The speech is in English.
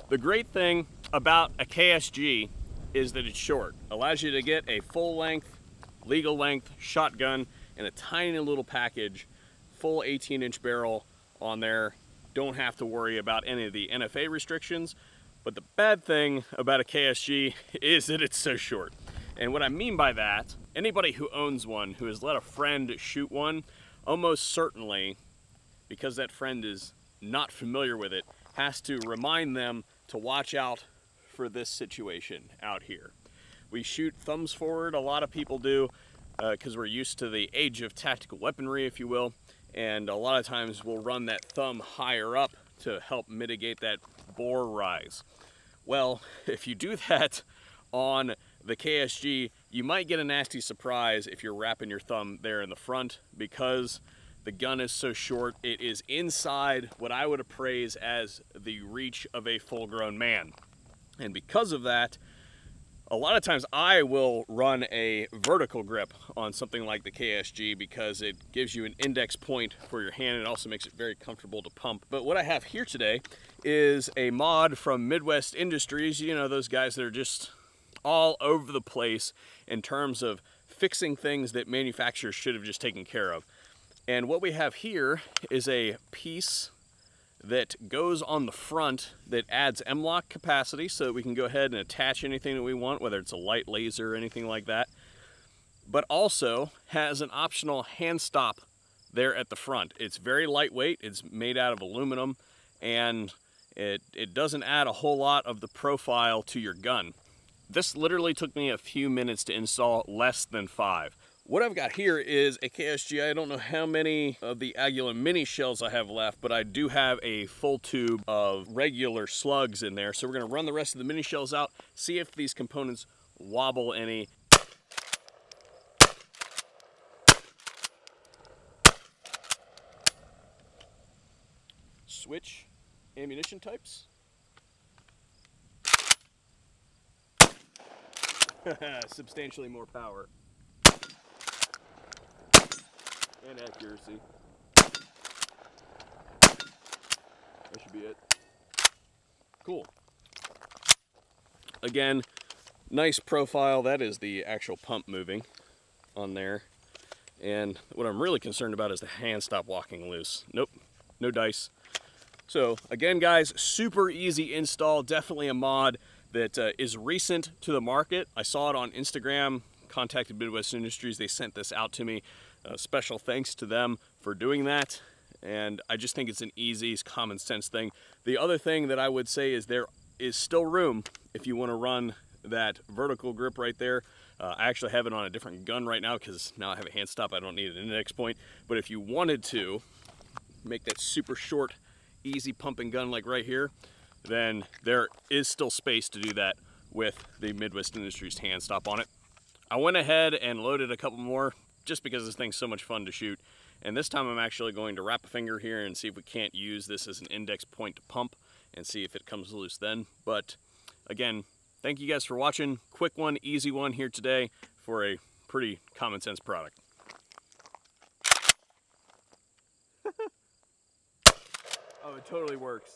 The great thing about a KSG is that it's short. Allows you to get a full length, legal length shotgun in a tiny little package, full 18-inch barrel on there. Don't have to worry about any of the NFA restrictions. But the bad thing about a KSG is that it's so short. And what I mean by that, anybody who owns one, who has let a friend shoot one, almost certainly, because that friend is not familiar with it, has to remind them to watch out for this situation out here. We shoot thumbs forward, a lot of people do, because we're used to the age of tactical weaponry, if you will, and a lot of times we'll run that thumb higher up to help mitigate that bore rise. Well, if you do that on the KSG, you might get a nasty surprise if you're wrapping your thumb there in the front, because the gun is so short. It is inside what I would appraise as the reach of a full-grown man. And because of that, a lot of times I will run a vertical grip on something like the KSG because it gives you an index point for your hand. It also makes it very comfortable to pump. But what I have here today is a mod from Midwest Industries. You know, those guys that are just all over the place in terms of fixing things that manufacturers should have just taken care of. And what we have here is a piece that goes on the front that adds M-lock capacity so that we can go ahead and attach anything that we want, whether it's a light laser or anything like that, but also has an optional hand stop there at the front. It's very lightweight, it's made out of aluminum, and it doesn't add a whole lot of the profile to your gun. This literally took me a few minutes to install, less than 5. What I've got here is a KSG. I don't know how many of the Agula mini shells I have left, but I do have a full tube of regular slugs in there. So we're gonna run the rest of the mini shells out, see if these components wobble any. Switch ammunition types. Substantially more power. And accuracy. That should be it. Cool. Again, nice profile. That is the actual pump moving on there. And what I'm really concerned about is the hand stop walking loose. Nope, no dice. So again, guys, super easy install. Definitely a mod that is recent to the market. I saw it on Instagram, contacted Midwest Industries. They sent this out to me. Special thanks to them for doing that, and I just think it's an easy, common sense thing. The other thing that I would say is there is still room if you want to run that vertical grip right there. I actually have it on a different gun right now because now I have a hand stop. I don't need an index point, but if you wanted to make that super short, easy pumping gun like right here, then there is still space to do that with the Midwest Industries hand stop on it. I went ahead and loaded a couple more just because this thing's so much fun to shoot. And this time I'm actually going to wrap a finger here and see if we can't use this as an index point to pump and see if it comes loose then. But again, thank you guys for watching. Quick one, easy one here today for a pretty common sense product. Oh, it totally works.